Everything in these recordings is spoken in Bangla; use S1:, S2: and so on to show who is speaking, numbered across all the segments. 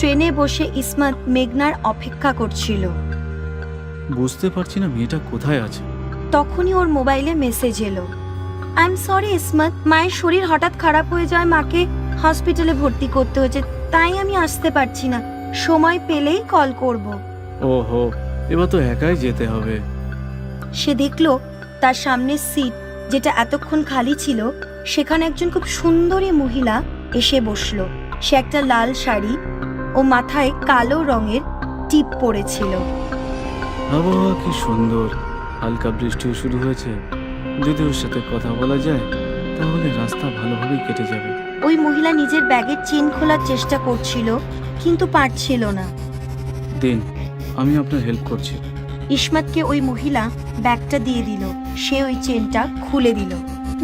S1: ট্রেনে বসে ইসমত মেঘনার অপেক্ষা করছিল।
S2: বুঝতে পারছি না মেয়েটা কোথায় আছে।
S1: তখনই ওর মোবাইলে মেসেজ এলো, আই এম সরি ইসমত, মায়ের শরীর হঠাৎ খারাপ হয়ে যায়, মাকে হসপিটালে ভর্তি করতে হয়েছে, তাই আমি আসতে পারছি না, সময় পেলেই কল করব।
S2: ওহো, এবার তো একাই যেতে হবে।
S1: সে দেখলো তার সামনের সিট যেটা এতক্ষণ খালি ছিল সেখানে একজন খুব সুন্দরী মহিলা এসে বসলো। সে একটা লাল শাড়ি ও মাথায় কালো রঙের টিপ পরেছিল।
S2: আবহাওয়া কি সুন্দর, হালকা বৃষ্টিও শুরু হয়েছে। যদি ওর সাথে কথা বলা যায় তাহলে রাস্তা ভালোভাবেই কেটে যাবে।
S1: ওই মহিলা নিজের ব্যাগের চেন খোলার চেষ্টা করছিল কিন্তু পারছিল না।
S2: দিন, আমি আপনার হেল্প করছি।
S1: ইসমতকে ওই মহিলা ব্যাগটা দিয়ে দিল। সে ওই চেনটা খুলে দিল।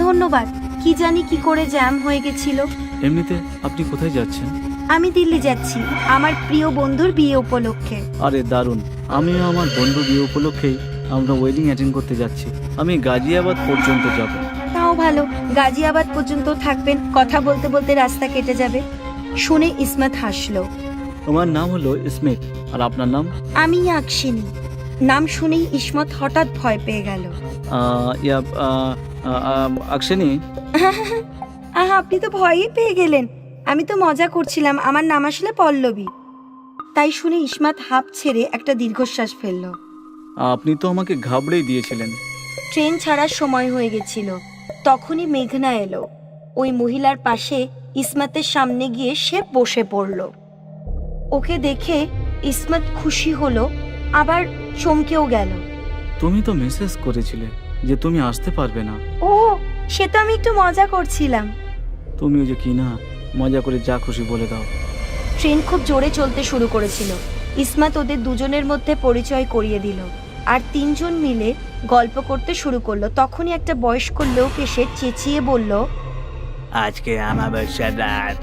S1: ধন্যবাদ, কি জানি কি করে জ্যাম হয়ে গেছিল।
S2: এমনিতে আপনি কোথায় যাচ্ছেন?
S1: আমি দিল্লি যাচ্ছি আমার প্রিয় বন্ধুর বিয়ে উপলক্ষে।
S2: আরে দারুণ, আমিও আমার বন্ধু বিয়ে উপলক্ষেই আমরা ওয়েডিং অ্যাটেন্ড করতে যাচ্ছি। আমি গাজিয়াবাদ পর্যন্ত যাব।
S1: তাও ভালো, গাজিয়াবাদ পর্যন্ত থাকবেন, কথা বলতে বলতে রাস্তা কেটে যাবে। শুনে ইসমত হাসলো।
S2: আমার নাম হলো স্মিথ, আর আপনার নাম?
S1: আমি আকশিনী। নাম শুনেই ইসমত হঠাৎ ভয় পেয়ে গেল।
S2: আকশিনী?
S1: আপনি তো ভয়ই পেয়ে গেলেন। আমি তো মজা করছিলাম, আমার নাম আসলে পল্লবী। তাই শুনে ইসমত হাঁপ ছেড়ে একটা দীর্ঘশ্বাস ফেলল।
S2: আপনি তো আমাকে ঘাবড়েই দিয়েছিলেন।
S1: ট্রেন ছাড়ার সময় হয়ে গেছিল। তখনই মেঘনা এলো। ওই মহিলার পাশে ইসমতের সামনে গিয়ে সে বসে পড়ল। ওকে দেখে ইসমত খুশি হলো, আবার চমকেও গেল।
S2: তুমি তো মেসেজ করেছিলে যে তুমি আসতে পারবে না।
S1: ও, সে তো আমি একটু মজা করছিলাম।
S2: তুমিও যে কি না, মজা করে যা খুশি বলে দাও।
S1: ট্রেন খুব জোরে চলতে শুরু করেছিল। ইসমত ওদের দুজনের মধ্যে পরিচয় করিয়ে দিল আর তিনজন মিলে গল্প করতে শুরু করলো। তখনই একটা বয়স্ক লোক এসে চেঁচিয়ে বলল,
S3: আজকে অমাবস্যার রাত,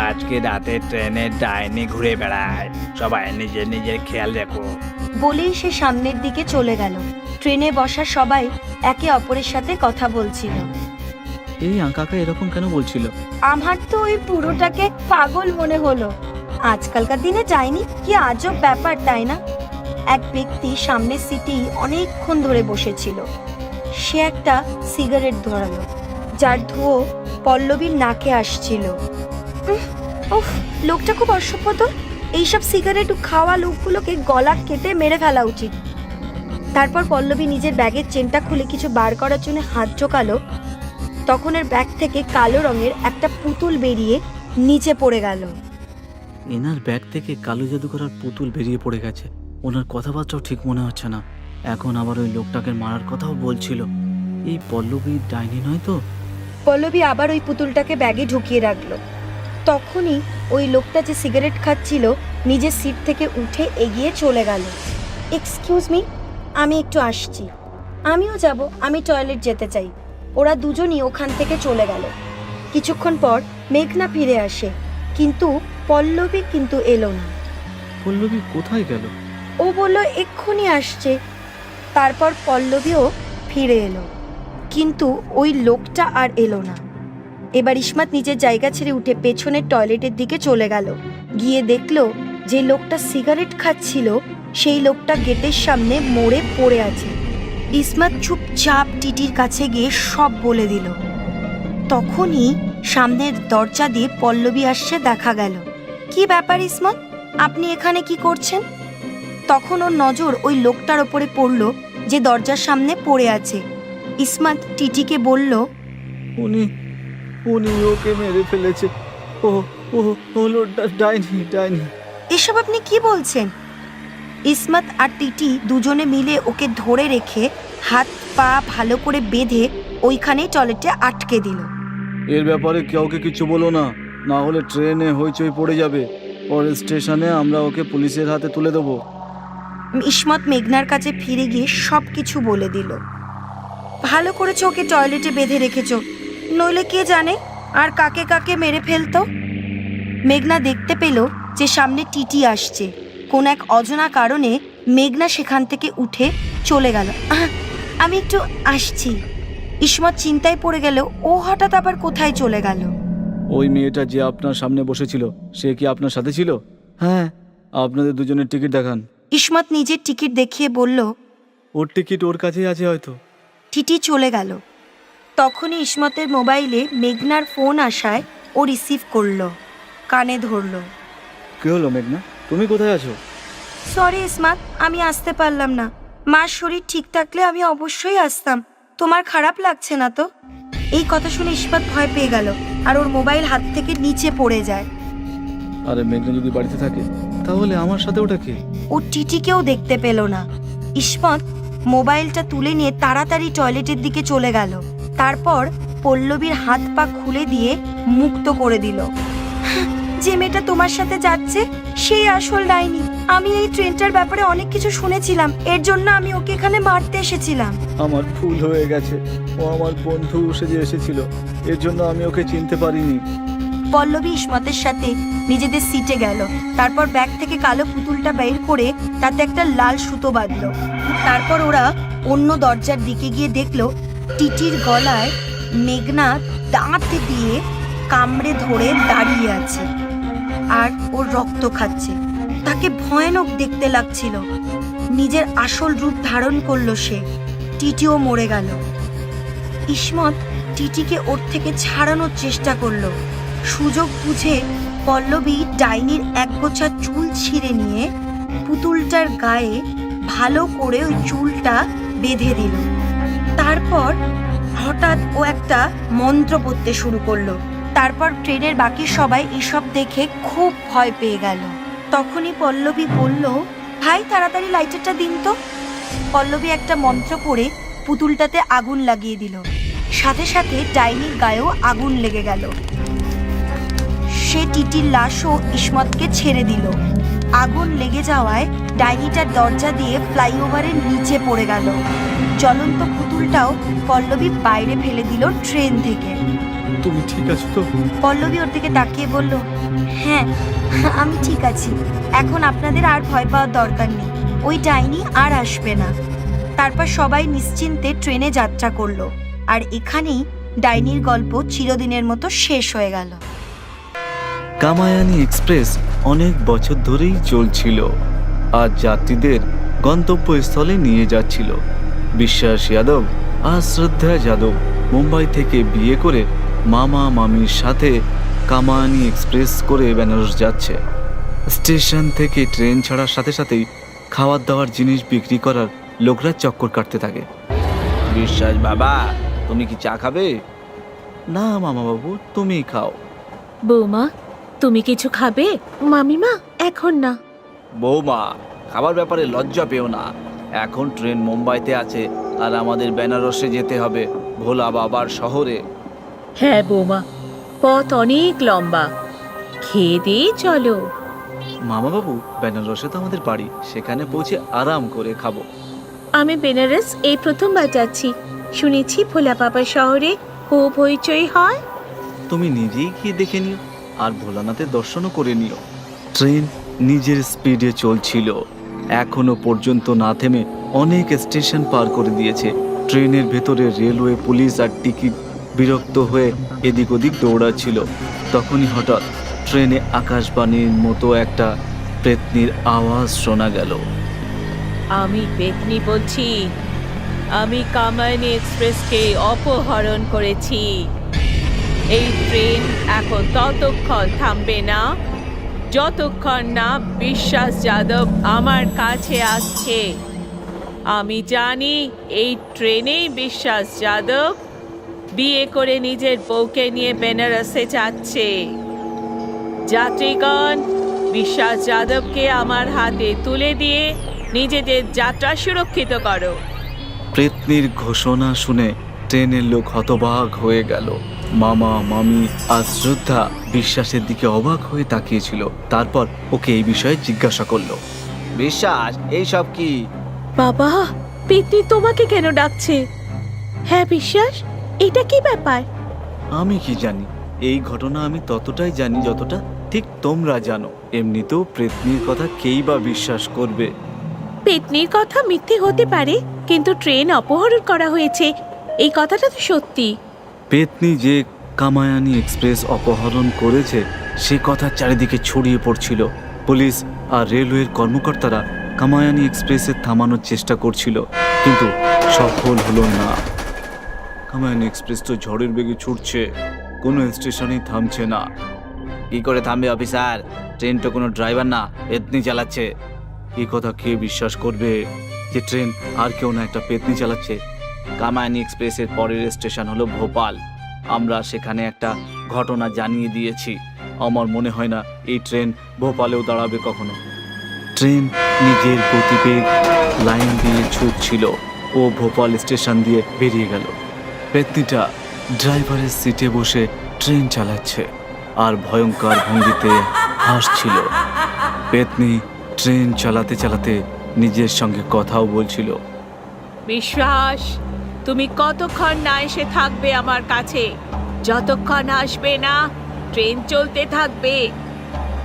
S3: আজকে রাতে ট্রেনে ডাইনি ঘুরে বেড়ায়, সবাই নিজের নিজের খেয়াল রেখো।
S1: বলেই সে সামনের দিকে চলে গেল। ট্রেনে বসা সবাই একে অপরের সাথে কথা বলছিল।
S2: এই কাকা এরকম কেন বলছিল?
S1: আমার তো ওই পুরোটাকে পাগল মনে হলো। আজকালকার দিনে যায়নি, কি আজব ব্যাপার, তাই না? এক ব্যক্তি সামনের সিটেই অনেকক্ষণ ধরে বসেছিল। সে একটা সিগারেট ধরালো, যার ধোঁয়া পল্লবীর নাকে আসছিল। উফ, লোকটা খুব অসভ্য। এইসব সিগারেট খাওয়া লোকগুলোকে গলা কেটে মেরে ফেলা উচিত। তারপর পল্লবী নিজের ব্যাগের চেনটা খুলে কিছু বার করার জন্য হাত ঢোকালো। তখন এর ব্যাগ থেকে কালো রঙের একটা পুতুল বেরিয়ে নিচে পড়ে গেল।
S2: এনার ব্যাগ থেকে কালো জাদু করার পুতুল বেরিয়ে পড়ে গেছে। ওনার কথাবার্তাও ঠিক মনে হচ্ছে না। এখন আবার ওই লোকটাকে মারার কথাও বলছিল। এই পল্লবী ডাইনি নয় তো?
S1: পল্লবী আবার ওই পুতুলটাকে ব্যাগে ঢুকিয়ে রাখলো। তখনই ওই লোকটা যে সিগারেট খাচ্ছিল নিজের সিট থেকে উঠে এগিয়ে চলে গেল। এক্সকিউজ মি, আমি একটু আসছি। আমিও যাব, আমি টয়লেট যেতে চাই। ওরা দুজনই ওখান থেকে চলে গেল। কিছুক্ষণ পর মেঘনা ফিরে আসে, কিন্তু পল্লবী কিন্তু এলো না।
S2: পল্লবী কোথায় গেল?
S1: ও বলল এক্ষুনি আসছে। তারপর পল্লবীও ফিরে এলো, কিন্তু ওই লোকটা আর এলো না। এবার ইসমত নিজের জায়গা ছেড়ে উঠে পেছনের টয়লেটের দিকে চলে গেল। গিয়ে দেখলো যে লোকটা সিগারেট খাচ্ছিল সেই লোকটা গেটের সামনে মরে পড়ে আছে। ইসমত চুপচাপ টিটির কাছে গিয়ে সব বলে দিল। তখনই সামনের দরজা দিয়ে পল্লবী আসছে দেখা গেল। কি ব্যাপার ইসমত, আপনি এখানে কি করছেন? তখন ওর নজর ওই লোকটার ওপরে পড়ল যে দরজার সামনে পড়ে আছে। ইসমত টিটিকে বলল,
S2: উনি ওকে মেরে ফেলেছে। ও ও হলো ডাইনি ডাইনি।
S1: এসব আপনি কি বলছেন? ইসমত আর টিটি দুজনে মিলে ওকে ধরে রেখে হাত পা ভালো করে বেঁধে ওইখানেই টয়লেটে আটকে দিল।
S2: এর ব্যাপারে কাউকে কিছু বলো না, না হলে ট্রেনে হইচই পড়ে যাবে। পরের স্টেশনে আমরা ওকে পুলিশের হাতে তুলে দেবো।
S1: ইসমত মেঘনার কাছে ফিরে গিয়ে সব কিছু বলে দিল। ভালো করেছো ওকে টয়লেটে বেঁধে রেখেছো, নইলে কে জানে আর কাকে কাকে মেরে ফেলতো। মেঘনা দেখতে পেল যে সামনে টিটি আসছে। কোন এক অজানা কারণে মেঘনা সেখান থেকে উঠে চলে গেল। আমি একটু আসছি। ইসমত চিন্তায় পড়ে গেল, ও হঠাৎ আবার কোথায় চলে গেল।
S2: ওই মেয়েটা যে আপনার সামনে বসেছিল সে কি আপনার সাথে ছিল? হ্যাঁ, আপনাদের দুজনের টিকিট দেখান।
S1: ইসমত নিজের টিকিট দেখিয়ে বলল।
S2: ওর টিকিট ওর কাছেই আছে হয়তো।
S1: টিটি চলে গেল। তখনই ইসমতের মোবাইলে মেঘনার ফোন আসায় ও রিসিভ করলো, কানে ধরলো।
S2: কি হলো মেঘনা, তুমি কোথায় আছো?
S1: সরি ইসমত, আমি আসতে পারলাম না। মার শরীর ঠিক থাকলে আমি অবশ্যই আসতাম। তোমার খারাপ লাগছে না তো? এই কথা শুনে ইসমত ভয় পেয়ে গেল আর ওর মোবাইল হাত থেকে নিচে পড়ে যায়।
S2: আরে মেঘনা যদি বাড়িতে থাকে তাহলে আমার সাথে ওটা কি?
S1: ও টিটিকেও দেখতে পেল না। ইসমত মোবাইলটা তুলে নিয়ে তাড়াতাড়ি টয়লেটের দিকে চলে গেল। তারপর পল্লবীর হাত পা খুলে দিয়ে মুক্ত করে দিল। যে মেয়েটা তোমার সাথে যাচ্ছে সেই আসল ডাইনি। আমি এই ট্রেনটার ব্যাপারে অনেক কিছু শুনেছিলাম, এর জন্য আমি ওকে এখানে মারতে এসেছিলাম।
S2: আমার ভুল হয়ে গেছে, ও আমার বন্ধু সেজে এসেছিল, এর জন্য আমি ওকে চিনতে পারিনি।
S1: পল্লবী ইসমতের সাথে নিজেদের সিটে গেল। তারপর ব্যাগ থেকে কালো পুতুলটা বের করে তাতে একটা লাল সুতো বাঁধলো। তারপর ওরা অন্য দরজার দিকে গিয়ে দেখলো টিটির গলায় মেঘনা দাঁত দিয়ে কামড়ে ধরে দাঁড়িয়ে আছে আর ওর রক্ত খাচ্ছে। তাকে ভয়ানক দেখতে লাগছিল। নিজের আসল রূপ ধারণ করলো সে। টিটিও মরে গেল। ইসমত টিটিকে ওর থেকে ছাড়ানোর চেষ্টা করলো। সুযোগ বুঝে পল্লবী ডাইনির একগোছা চুল ছিঁড়ে নিয়ে পুতুলটার গায়ে ভালো করে ওই চুলটা বেঁধে দিল। তারপর হঠাৎ ও একটা মন্ত্র পড়তে শুরু করলো। তারপর ট্রেনের বাকি সবাই এসব দেখে খুব ভয় পেয়ে গেল। তখনই পল্লবী বলল, ভাই তাড়াতাড়ি লাইটারটা দিন তো। পল্লবী একটা মন্ত্র পড়ে পুতুলটাতে আগুন লাগিয়ে দিল। সাথে সাথে ডাইনির গায়েও আগুন লেগে গেল। সে টিটির লাশও ইসমতকে ছেড়ে দিল। আগুন লেগে যাওয়ায় ডাইনিটার দরজা দিয়ে ফ্লাইওভারের নিচে পড়ে গেল। জ্বলন্ত পুতুলটাও পল্লবী বাইরে ফেলে দিল ট্রেন থেকে।
S2: তুমি ঠিক আছো তো?
S1: পল্লবী ওর দিকে তাকিয়ে বলল, হ্যাঁ আমি ঠিক আছি। এখন আপনাদের আর ভয় পাওয়ার দরকার নেই, ওই ডাইনি আর আসবে না। তারপর সবাই নিশ্চিন্তে ট্রেনে যাত্রা করলো। আর এখানেই ডাইনির গল্প চিরদিনের মতো শেষ হয়ে গেল।
S2: কামায়ানি এক্সপ্রেস অনেক বছর ধরেই চলছিল আর যাত্রীদের গন্তব্যস্থলে নিয়ে যাচ্ছিল। বিশ্বাস যাদব আর শ্রদ্ধা যাদব মুম্বাই থেকে বিয়ে করে মামা মামির সাথে কামায়ানি এক্সপ্রেস করে বেনারস যাচ্ছে। স্টেশন থেকে ট্রেন ছাড়ার সাথে সাথেই খাবার দাবার জিনিস বিক্রি করার লোকরা চক্কর কাটতে থাকে।
S3: বিশ্বাস বাবা, তুমি কি চা খাবে?
S2: না মামা বাবু, তুমি খাও।
S4: বৌমা, তুমি কিছু খাবে? মামিমা, এখন না।
S3: বৌমা, খাবার ব্যাপারে লজ্জা পেও না। এখন ট্রেন মুম্বাইতে আছে আর আমাদের বেনারসে যেতে হবে, ভোলা বাবার শহরে।
S4: হ্যাঁ বৌমা, পথ অনেক লম্বা, খেয়ে দিয়ে চলো।
S2: মামা বাবু, বেনারসে তো আমাদের বাড়ি, সেখানে পৌঁছে আরাম করে খাবো।
S4: আমি বেনারস এই প্রথমবার যাচ্ছি। শুনেছি ভোলা বাবার শহরে খুব হইচই হয়।
S2: তুমি নিজেই গিয়ে দেখে নিও আর ভোলানাথের দর্শনও করে নিও। ট্রেন নিজের স্পিডে চলছিল। এখনো পর্যন্ত না থেমে অনেক স্টেশন পার করে দিয়েছে। ট্রেনের ভেতরে রেলওয়ে পুলিশ আর টিকিট বিরক্ত হয়ে এদিক ওদিক দৌড়াচ্ছিল। তখনই হঠাৎ ট্রেনে আকাশবাণীর মতো একটা পেতনির আওয়াজ শোনা গেল।
S4: আমি পেতনি বলছি, আমি কামায়নি এক্সপ্রেসকে অপহরণ করেছি। এই ট্রেন এখন ততক্ষণ থামবে না যতক্ষণ না বিশ্বাস যাদব আমার কাছে আসছে। আমি জানি এই ট্রেনেই বিশ্বাস যাদব বিয়ে করে নিজের বউকে নিয়ে বেনারসে যাচ্ছে। যাত্রীগণ, বিশ্বাস যাদবকে আমার হাতে তুলে দিয়ে নিজেদের যাত্রা সুরক্ষিত করো।
S2: পেতনির ঘোষণা শুনে ট্রেনের লোক হতবাক হয়ে গেল। মামা মামি আর শ্রদ্ধা বিশ্বাসের দিকে অবাক হয়ে তাকিয়েছিল। তারপর ওকে এই বিষয়ে জিজ্ঞাসা করলো।
S3: বিশ্বাস, এইসব কি?
S4: বাবা, পেতনি তোমাকে কেন ডাকছে? হ্যাঁ বিশ্বাস, এটা কি ব্যাপার?
S2: আমি কি জানি? এই ঘটনা আমি ততটাই জানি যতটা ঠিক তোমরা জানো। এমনিতেও পেতনির কথা কেই বা বিশ্বাস করবে?
S4: পেতনির কথা মিথ্যে হতে পারে, কিন্তু ট্রেন অপহরণ করা হয়েছে এই কথাটা তো সত্যি।
S2: পেতনি যে কামায়ানি এক্সপ্রেস অপহরণ করেছে সে কথা চারিদিকে ছড়িয়ে পড়ছিল। পুলিশ আর রেলওয়ের কর্মকর্তারা কামায়ানি এক্সপ্রেসের থামানোর চেষ্টা করছিল, কিন্তু সফল হলো না। কামায়ানি এক্সপ্রেস তো ঝড়ের বেগে ছুটছে, কোনো স্টেশনেই থামছে না।
S3: কি করে থামবে অফিসার? ট্রেন তো কোনো ড্রাইভার না, পেতনি চালাচ্ছে।
S2: এই কথা কে বিশ্বাস করবে যে ট্রেন আর কেউ না একটা পেতনি চালাচ্ছে?
S3: কামায়নি এক্সপ্রেসের পরের স্টেশন হলো ভোপাল। আমরা সেখানে একটা ঘটনা জানিয়ে দিয়েছি।
S2: আমার মনে হয় না এই ট্রেন ভোপালেও দাঁড়াবে কখনো। ট্রেন নিজের গতিবেগ লাইন দিয়ে ছুটছিল। ও ভোপাল স্টেশন দিয়ে বেরিয়ে গেল। পেতনিটা ড্রাইভারের সিটে বসে ট্রেন চালাচ্ছে আর ভয়ঙ্কর ভঙ্গিতে হাসছিল। পেতনি ট্রেন চালাতে চালাতে নিজের সঙ্গে কথাও বলছিল।
S4: বিশ্বাস, তুমি কতক্ষণ না এসে থাকবে আমার কাছে? যতক্ষণ আসবে না ট্রেন চলতে থাকবে।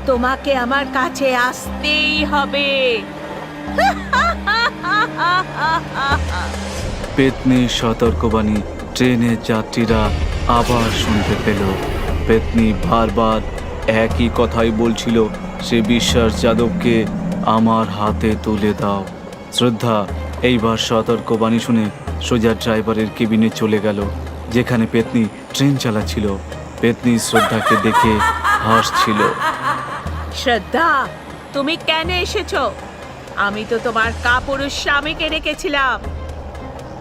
S4: তোমাকে আমার কাছে আসতেই হবে।
S2: পেতনির সতর্কবাণী ট্রেনের যাত্রীরা আবার শুনতে পেল। পেতনি বারবার একই কথাই বলছিল, সে বিশ্বাস যাদবকে আমার হাতে তুলে দাও। শ্রদ্ধা এইবার সতর্কবাণী শুনে সোজা ড্রাইভারের কেবিনে চলে গেল, যেখানে পেতনি ট্রেন চালাচ্ছিল। পেতনি শ্রদ্ধাকে দেখে হাসছিল।
S4: শ্রদ্ধা, তুমি কেন এসেছো? আমি তো তোমার কাপুরুষ স্বামীকে ডেকেছিলাম।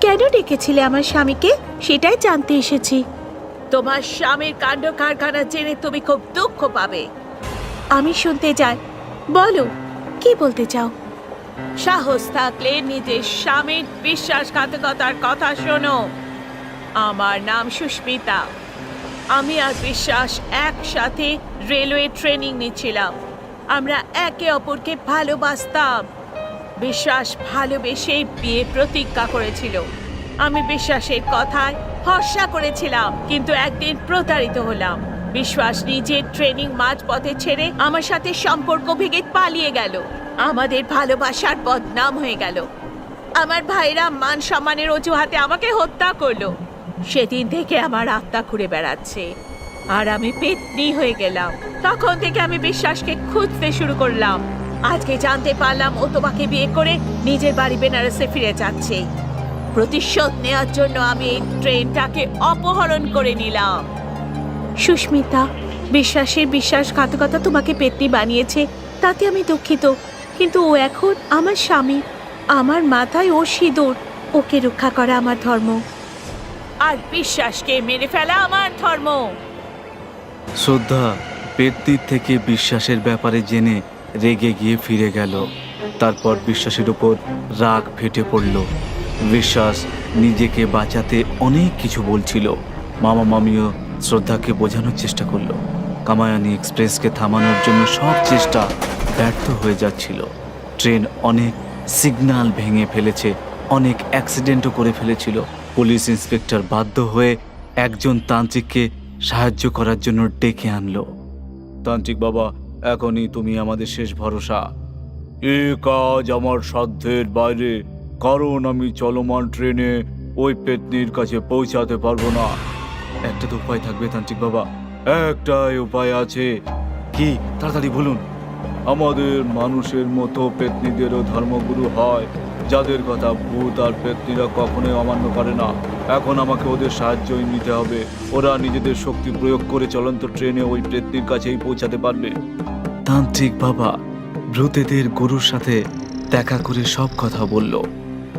S4: কেন ডেকেছিলে আমার স্বামীকে সেটাই জানতে এসেছি। তোমার স্বামীর কাণ্ড কারখানা জেনে তুমি খুব দুঃখ পাবে। আমি শুনতে চাই, বলো কি বলতে চাও? সাহস থাকলে নিজের স্বামীর বিশ্বাসঘাতকতার কথা শোনো। আমার নাম সুস্মিতা। আমি আর বিশ্বাস একসাথে রেলওয়ে ট্রেনিং নিচ্ছিলাম। আমরা একে অপরকে ভালোবাসতাম। বিশ্বাস ভালোবেসে বিয়ে প্রতিজ্ঞা করেছিল। আমি বিশ্বাসের কথায় ভরসা করেছিলাম, কিন্তু একদিন প্রতারিত হলাম। বিশ্বাস নিজের ট্রেনিং মাঝপথে ছেড়ে আমার সাথে সম্পর্ক ভেঙে পালিয়ে গেল। আমাদের ভালোবাসার বদনাম হয়ে গেল। আমার ভাইরা মান সম্মানের অজুহাতে আমাকে হত্যা করলো। সেদিন থেকে আমার আত্মা ঘুরে বেড়াচ্ছে আর আমি পেতনি হয়ে গেলাম। তখন থেকে আমি বিশ্বাসকে খুঁজতে শুরু করলাম। আজকে জানতে পারলাম ও তোমাকে বিয়ে করে নিজের বাড়ি বেনারসে ফিরে যাচ্ছে। প্রতিশোধ নেওয়ার জন্য আমি এই ট্রেনটাকে অপহরণ করে নিলাম। সুস্মিতা, বিশ্বাসের বিশ্বাসঘাতকতা তোমাকে পেতনি বানিয়েছে, তাতে আমি দুঃখিত। কিন্তু ও এখন আমার স্বামী। আমার মাথায় ও সিঁদুর। ওকে রক্ষা করা আমার ধর্ম, আর বিশ্বাসকে মেরে ফেলা আমার ধর্ম।
S2: শ্রদ্ধা পেতনির থেকে বিশ্বাসের ব্যাপারে জেনে রেগে গিয়ে ফিরে গেল। তারপর বিশ্বাসের উপর রাগ ফেটে পড়ল। বিশ্বাস নিজেকে বাঁচাতে অনেক কিছু বলছিল। মামা মামিও শ্রদ্ধাকে বোঝানোর চেষ্টা করলো। কামায়ানি এক্সপ্রেসকে থামানোর জন্য সব চেষ্টা ব্যর্থ হয়ে যাচ্ছিল। ট্রেন অনেক সিগন্যাল ভেঙে ফেলেছে, অনেক অ্যাক্সিডেন্টও করে ফেলেছিল। পুলিশ ইন্সপেক্টর বাধ্য হয়ে একজন তান্ত্রিককে সাহায্য করার জন্য ডেকে আনলো। তান্ত্রিক বাবা, এখনই তুমি আমাদের শেষ ভরসা। এ কাজ আমার সাধ্যের বাইরে, কারণ আমি চলমান ট্রেনে ওই পেতনির কাছে পৌঁছাতে পারবো না। একটা তো উপায় থাকবে তান্ত্রিক বাবা, একটাই উপায় আছে। কি? তাড়াতাড়ি বলুন। আমাদের মানুষের মতো পেতনিদেরও ধর্মগুরু হয়, যাদের কথা ভূত আর পেতনিরা কখনোই অমান্য করে না। এখন আমাকে ওদের সাহায্যই নিতে হবে। ওরা নিজেদের শক্তি প্রয়োগ করে চলন্ত ট্রেনে ওই পেতনির কাছেই পৌঁছাতে পারবে। তান্ত্রিক বাবা ভূতেদের গুরুর সাথে দেখা করে সব কথা বলল।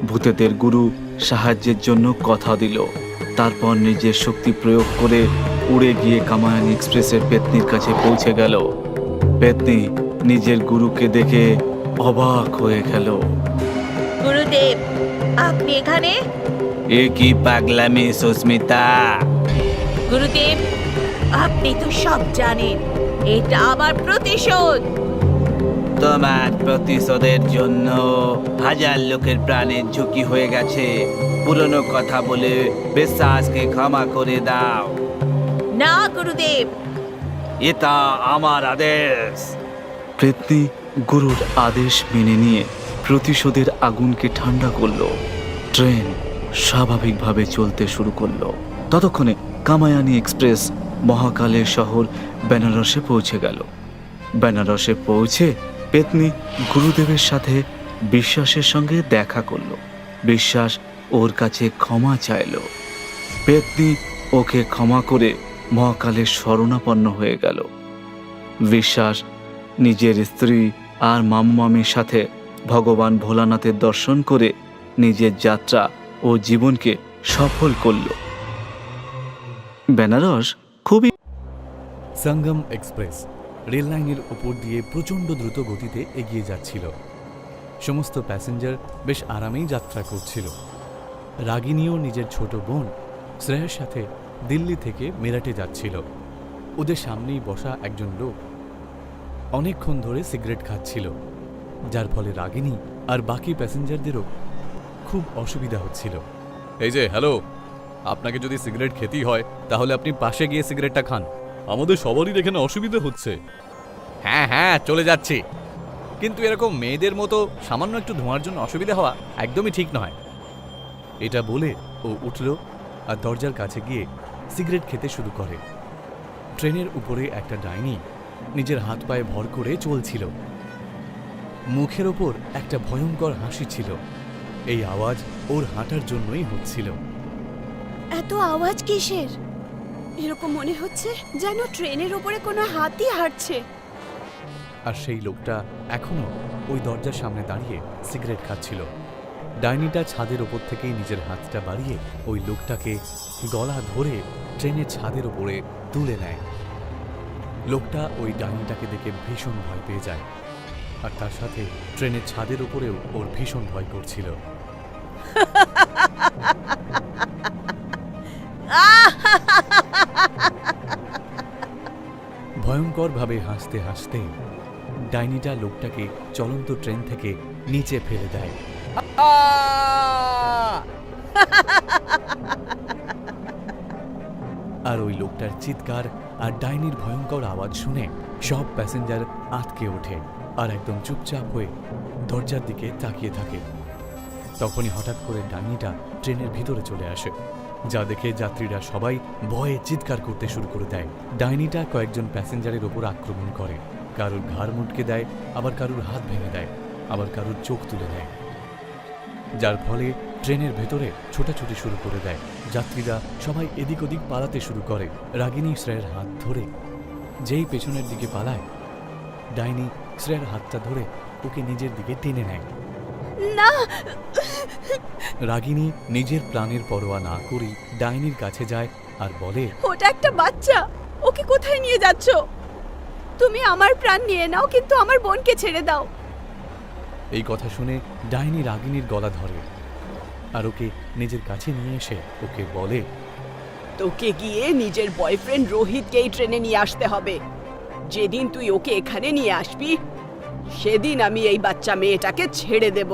S2: ভূতেদের গুরু সাহায্যের জন্য কথা দিল। তারপর নিজের শক্তি প্রয়োগ করে উড়ে গিয়ে কামায়ানি এক্সপ্রেসের পেতনির কাছে পৌঁছে গেল। পেতনি নিজের গুরুকে দেখে অবাক হয়ে গেল।
S4: গুরুদেব, আপনি এখানে?
S3: এ কি পাগলামি সুস্মিতা!
S4: গুরুদেব, আপনি তো সব জানেন। এটা আমার প্রতিশোধ।
S3: তোমার প্রতিশোধের জন্য হাজার লোকের প্রাণের ঝুঁকি হয়ে গেছে। পুরনো কথা বলে বিশ্বাসকে ক্ষমা করে দাও।
S4: না গুরুদেব,
S3: এটা আমার আদেশ।
S2: পেতনি গুরুর আদেশ মেনে নিয়ে প্রতিশোধের আগুনকে ঠান্ডা করলো। ট্রেন স্বাভাবিকভাবে চলতে শুরু করলো। ততক্ষণে কামায়ানি এক্সপ্রেস মহাকালের শহর বেনারসে পৌঁছে গেল। বেনারসে পৌঁছে পেতনি গুরুদেবের সাথে বিশ্বাসের সঙ্গে দেখা করলো। বিশ্বাস ওর কাছে ক্ষমা চাইল। পেতনি ওকে ক্ষমা করে মহাকালের শরণাপন্ন হয়ে গেল। বিশ্বাস নিজের স্ত্রী আর মাম্মামির সাথে ভগবান ভোলানাথের দর্শন করে নিজের যাত্রা ও জীবনকে সফল করল। বেনারস খুবই
S5: সঙ্গম এক্সপ্রেস রেল লাইনের উপর দিয়ে প্রচণ্ড দ্রুত গতিতে এগিয়ে যাচ্ছিল। সমস্ত প্যাসেঞ্জার বেশ আরামেই যাত্রা করছিল। রাগিনীও নিজের ছোট বোন শ্রেয়ার সাথে দিল্লি থেকে মেরাটে যাচ্ছিল। ওদের সামনেই বসা একজন লোক অনেকক্ষণ ধরে সিগারেট খাচ্ছিল, যার ফলে রাগিনী আর বাকি প্যাসেঞ্জারদেরও খুব অসুবিধা হচ্ছিল। এই যে হ্যালো, আপনাকে যদি সিগারেট খেতেই হয় তাহলে আপনি পাশে গিয়ে সিগারেটটা খান, আমাদের সবারই এখানে অসুবিধা হচ্ছে। হ্যাঁ হ্যাঁ চলে যাচ্ছি, কিন্তু এরকম মেয়েদের মতো সামান্য একটু ধোঁয়ার জন্য অসুবিধা হওয়া একদমই ঠিক নয়। এটা বলে ও উঠল আর দরজার কাছে গিয়ে সিগারেট খেতে শুরু করে। ট্রেনের উপরে একটা ডাইনি নিজের হাত পায়ে ভর করে চলছিল। মুখের ওপর একটা ভয়ঙ্কর হাসি ছিল। এই আওয়াজ ওর হাঁটার জন্যই হচ্ছিল।
S6: এত আওয়াজ কিসের? এরকম মনে হচ্ছে যেন ট্রেনের উপরে কোনো হাতি হাঁটছে।
S5: আর সেই লোকটা এখনো ওই দরজার সামনে দাঁড়িয়ে সিগারেট খাচ্ছিল। ডাইনিটা ছাদের ওপর থেকেই নিজের হাতটা বাড়িয়ে ওই লোকটাকে গলা ধরে ট্রেনের ছাদের ওপরে তুলে নেয়। লোকটা ওই ডাইনিটাকে দেখে ভীষণ ভয় পেয়ে যায়, আর তার সাথে ট্রেনের ছাদের উপরেও ওর ভীষণ ভয় করছিল। ভয়ঙ্করভাবে হাসতে হাসতে ডাইনিটা লোকটাকে চলন্ত ট্রেন থেকে নিচে ফেলে দেয়। আর ওই লোকটার চিৎকার আর ডাইনির ভয়ঙ্কর আওয়াজ শুনে সব প্যাসেঞ্জার আটকে ওঠে আর একদম চুপচাপ হয়ে দরজার দিকে তাকিয়ে থাকে। তখনই হঠাৎ করে ডাইনিটা ট্রেনের ভিতরে চলে আসে, যা দেখে যাত্রীরা সবাই ভয়ে চিৎকার করতে শুরু করে দেয়। ডাইনিটা কয়েকজন প্যাসেঞ্জারের ওপর আক্রমণ করে, কারুর ঘাড় মুটকে দেয়, আবার কারুর হাত ভেঙে দেয়, আবার কারুর চোখ তুলে দেয়, যার ফলে ট্রেনের ভেতরে ছোটাছুটি শুরু করে দেয়। যাত্রীরা সবাই এদিক ওদিক পালাতে শুরু করে। রাগিনী শ্রেয়ার হাত ধরে যেই পেছনের দিকে পালায়, ডাইনি শ্রেয়ার হাতটা ধরে ওকে নিজের দিকে টেনে নেয়।
S6: না,
S5: রাগিনী নিজের প্রাণের পরোয়া না করি ডাইনির কাছে যায় আর বলে,
S6: ওটা একটা বাচ্চা, ওকে কোথায় নিয়ে যাচ্ছ? তুমি আমার প্রাণ নিয়ে নাও, কিন্তু আমার বোনকে ছেড়ে দাও।
S5: এই কথা শুনে ডাইনি রাগিনীর গলা ধরে আর ওকে নিজের কাছে নিয়ে এসে ওকে বলে,
S7: তোকে গিয়ে নিজের বয়ফ্রেন্ড রোহিতকে এই ট্রেনে নিয়ে আসতে হবে। যেদিন তুই ওকে এখানে নিয়ে আসবি সেদিন আমি এই বাচ্চা মেয়েটাকে ছেড়ে দেব।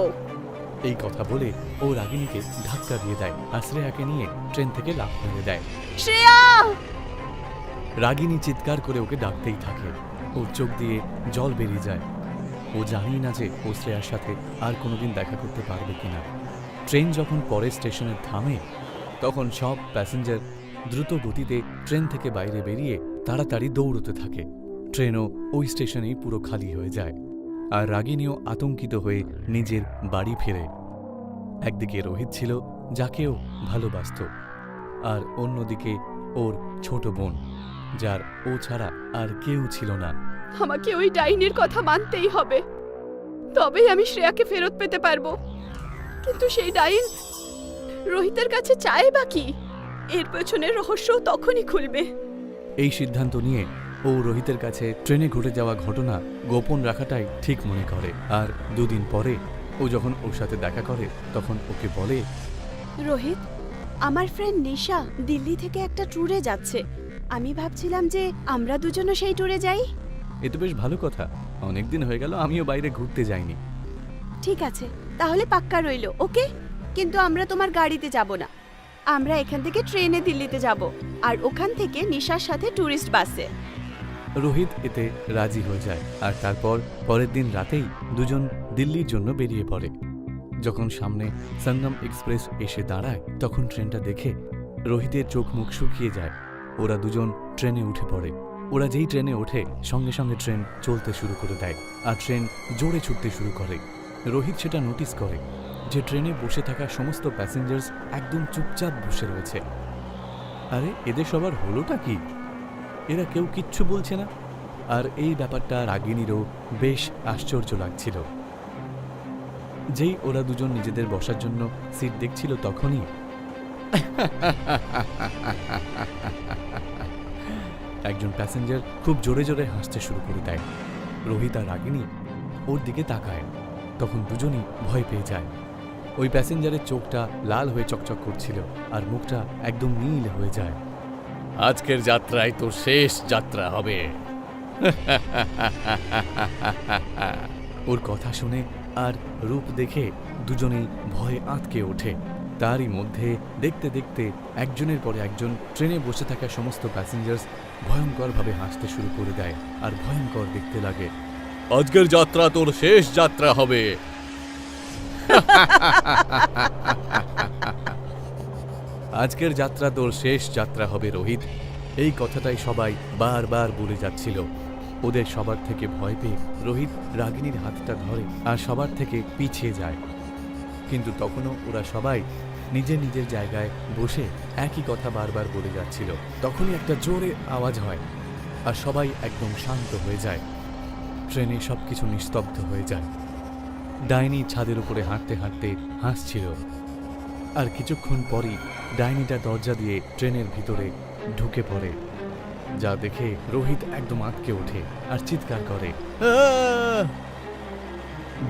S5: এই কথা বলে ও রাগিনীকে ধাক্কা দিয়ে দেয় আর শ্রেয়াকে নিয়ে ট্রেন থেকে লাফ মেরে দেয়।
S6: শ্রেয়া!
S5: রাগিনী চিৎকার করে ওকে ডাকতেই থাকে। ওর চোখ দিয়ে জল বেরিয়ে যায়। ও জানেই না যে ও শ্রেয়ার সাথে আর কোনোদিন দেখা করতে পারবে কিনা। ট্রেন যখন পরের স্টেশনে থামে তখন সব প্যাসেঞ্জার দ্রুত গতিতে ট্রেন থেকে বাইরে বেরিয়ে তাড়াতাড়ি দৌড়তে থাকে। ট্রেনও ওই স্টেশনেই পুরো খালি হয়ে যায় আর রাগিনীও আতঙ্কিত হয়ে নিজের বাড়ি ফেরে। একদিকে রোহিত ছিল, যাকেও ভালোবাসত, আর অন্যদিকে ওর ছোট বোন, যার ও ছাড়া আর কেউ ছিল না।
S6: আমাকে ওই ডাইনির কথা মানতেই হবে, তবেই আমি শ্রেয়াকে ফেরত পেতে পারবো। কিন্তু সেই ডাইন রোহিতের কাছে চায় বা কি? এর পেছনের রহস্য তখনই খুলবে।
S5: এই সিদ্ধান্ত নিয়ে ও রোহিতের কাছে ট্রেনে ঘটে যাওয়া ঘটনা গোপন রাখাটাই ঠিক মনে করে। আর দুদিন পরে ও যখন ওর সাথে দেখা করে তখন ওকে বলে,
S6: রোহিত, আমার ফ্রেন্ড নিশা দিল্লি থেকে একটা ট্যুরে যাচ্ছে। আমি ভাবছিলাম যে আমরা দুজনও সেই ট্যুরে যাই।
S5: এ তো বেশ ভালো কথা, অনেকদিন হয়ে গেল আমিও বাইরে ঘুরতে যাইনি।
S6: ঠিক আছে, তাহলে পাক্কা রইলো, ওকে? কিন্তু আমরা তোমার গাড়িতে যাব না, আমরা এখান থেকে ট্রেনে দিল্লিতে যাব, আর ওখান থেকে নিশার সাথে ট্যুরিস্ট বাসে।
S5: রোহিত এতে রাজি হয়ে যায় আর তারপর পরের দিন রাতেই দুজন দিল্লির জন্য বেরিয়ে পড়ে। যখন সামনে সঙ্গম এক্সপ্রেস এসে দাঁড়ায় তখন ট্রেনটা দেখে রোহিতের চোখ মুখ শুকিয়ে যায়। ওরা দুজন ট্রেনে উঠে পড়ে ওরা যেই ট্রেনে ওঠে সঙ্গে সঙ্গে ট্রেন চলতে শুরু করে দেয় আর ট্রেন জোরে ছুটতে শুরু করে। রোহিত সেটা নোটিস করে যে ট্রেনে বসে থাকা সমস্ত প্যাসেঞ্জার্স একদম চুপচাপ বসে রয়েছে। আরে এদের সবার হলোটা কি? এরা কেউ কিচ্ছু বলছে না। আর এই ব্যাপারটা রাগিনীরও বেশ আশ্চর্য লাগছিল। যেই ওরা দুজন নিজেদের বসার জন্য সিট দেখছিল তখনই একজন প্যাসেঞ্জার খুব জোরে জোরে হাসতে শুরু করে দেয়। রোহিত আর রাগিনী ওর দিকে তাকায়, তখন দুজনই ভয় পেয়ে যায়। ওই প্যাসেঞ্জারের চোখটা লাল হয়ে চকচক করছিল আর মুখটা একদম নীল হয়ে যায়। আজকের যাত্রায় তোর শেষ যাত্রা হবে। ওর কথা শুনে আর রূপ দেখে দুজনেই ভয়ে আঁতকে ওঠে। তারই মধ্যে দেখতে দেখতে একজনের পরে একজন ট্রেনে বসে থাকা সমস্ত প্যাসেঞ্জার্স ভয়ঙ্করভাবে হাসতে শুরু করে দেয় আর ভয়ঙ্কর দেখতে লাগে। আজকের যাত্রা তোর শেষ যাত্রা হবে। আজকের যাত্রা তোর শেষ যাত্রা হবে রোহিত। এই কথাটাই সবাই বারবার বলে যাচ্ছিল। ওদের সবার থেকে ভয় পেয়ে রোহিত রাগিনীর হাতটা ধরে আর সবার থেকে পিছিয়ে যায়। কিন্তু তখনও ওরা সবাই নিজের নিজের জায়গায় বসে একই কথা বারবার বলে যাচ্ছিল। তখনই একটা জোরে আওয়াজ হয় আর সবাই একদম শান্ত হয়ে যায়। ট্রেনে সবকিছু নিস্তব্ধ হয়ে যায়। ডাইনি ছাদের উপরে হাঁটতে হাঁটতে হাসছিল। আর কিছুক্ষণ পরই ডাইনিটা দরজা দিয়ে ট্রেনের ভিতরে ঢুকে পড়ে, যা দেখে রোহিত একদম আঁতকে ওঠে আর চিৎকার করে।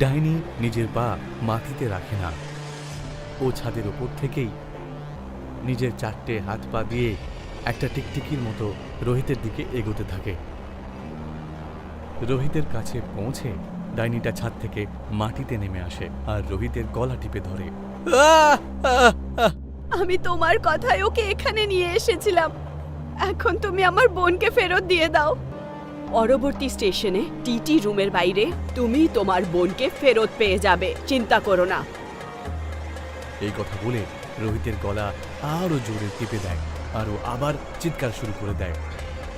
S5: ডাইনি নিজের পা মাটিতে রাখে না। ও ছাদের ওপর থেকেই নিজের 4টে হাত পা দিয়ে একটা টিকটিকির মতো রোহিতের দিকে এগোতে থাকে। রোহিতের কাছে পৌঁছে ডাইনিটা ছাদ থেকে মাটিতে নেমে আসে আর রোহিতের গলা টিপে ধরে।
S6: আমি তোমার কথায় ওকে এখানে নিয়ে এসেছিলাম, এখন তুমি আমার বোনকে ফেরত দিয়ে দাও।
S7: পরবর্তী স্টেশনে টিটি রুমের বাইরে তুমি তোমার বোনকে ফেরত পেয়ে যাবে, চিন্তা করো না।
S5: এই কথা বলে রোহিতের গলা আরো জোরে টিপে দেয় আর ও আবার চিৎকার শুরু করে দেয়।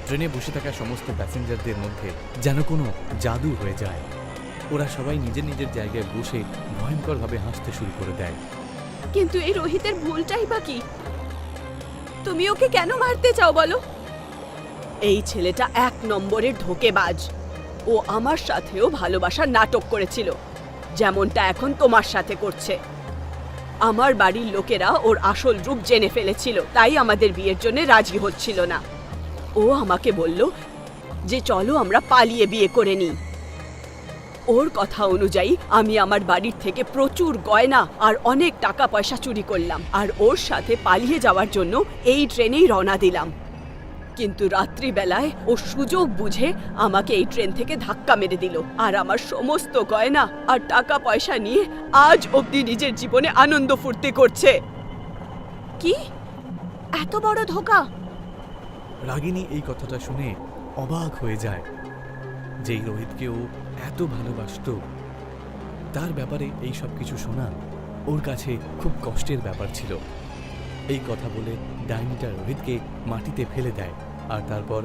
S5: ট্রেনে বসে থাকা সমস্ত প্যাসেঞ্জারদের মধ্যে যেন কোনো জাদু হয়ে যায়। ওরা সবাই নিজের নিজের জায়গায় বসে ভয়ঙ্করভাবে হাসতে শুরু করে দেয়।
S6: কিন্তু এই রোহিতের ভুলটাই বা কি? তুমি ওকে কেন মারতে চাও বলো?
S7: এই ছেলেটা 1 নম্বরের ধোঁকেবাজ। ও আমার সাথেও ভালোবাসার নাটক করেছিল, যেমনটা এখন তোমার সাথে করছে। আমার বাড়ির লোকেরা ওর আসল রূপ জেনে ফেলেছিল, তাই আমাদের বিয়ের জন্য রাজি হচ্ছিল না। ও আমাকে বলল যে চলো আমরা পালিয়ে বিয়ে করে নিই। ওর কথা অনুযায়ী আমি আমার বাড়ির থেকে প্রচুর গয়না আর অনেক টাকা পয়সা চুরি করলাম আর ওর সাথে পালিয়ে যাওয়ার জন্য এই ট্রেনেই রওনা দিলাম। কিন্তু রাত্রিবেলায় ও সুযোগ বুঝে আমাকে এই ট্রেন থেকে ধাক্কা মেরে দিল আর আমার সমস্ত গয়না আর টাকা পয়সা নিয়ে আজ অবধি নিজের জীবনে আনন্দ ফুর্তি করছে।
S6: কি এত বড় ধোঁকা?
S5: রাগিনী এই কথাটা শুনে অবাক হয়ে যায়। যেই রোহিতকে ও এত ভালোবাসতো, তার ব্যাপারে এই সব কিছু শোনা ওর কাছে খুব কষ্টের ব্যাপার ছিল। এই কথা বলে ডাইনিটা রোহিতকে মাটিতে ফেলে দেয় আর তারপর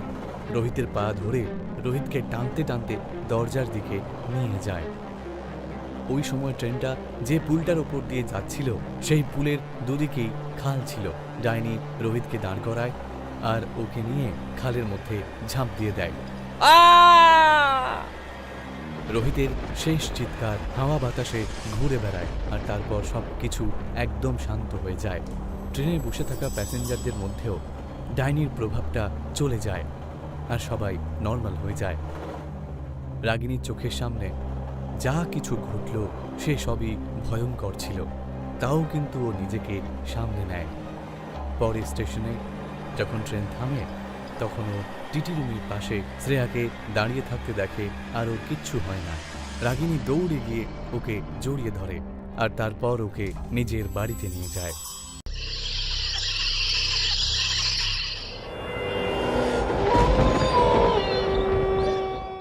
S5: রোহিতের পা ধরে রোহিতকে টানতে টানতে দরজার দিকে নিয়ে যায়। ওই সময় ট্রেনটা যে পুলটার ওপর দিয়ে যাচ্ছিল সেই পুলের দুদিকেই খাল ছিল। ডাইনি রোহিতকে দাঁড় করায় আর ওকে নিয়ে খালের মধ্যে ঝাঁপ দিয়ে দেয়। রোহিতের শেষ চিৎকার হাওয়া বাতাসে ঘুরে বেড়ায় আর তারপর সব কিছু একদম শান্ত হয়ে যায়। ট্রেনে বসে থাকা প্যাসেঞ্জারদের মধ্যেও ডাইনির প্রভাবটা চলে যায় আর সবাই নর্মাল হয়ে যায়। রাগিনীর চোখের সামনে যা কিছু ঘটল সে সবই ভয়ঙ্কর ছিল, তাও কিন্তু ও নিজেকে সামনে নেয়। পরের স্টেশনে যখন ট্রেন থামে তখন ও টিটি রুমের পাশে শ্রেয়াকে দাঁড়িয়ে থাকতে দেখে আর ওর কিচ্ছু হয় না। রাগিনী দৌড়ে গিয়ে ওকে জড়িয়ে ধরে আর তারপর ওকে নিজের বাড়িতে নিয়ে যায়।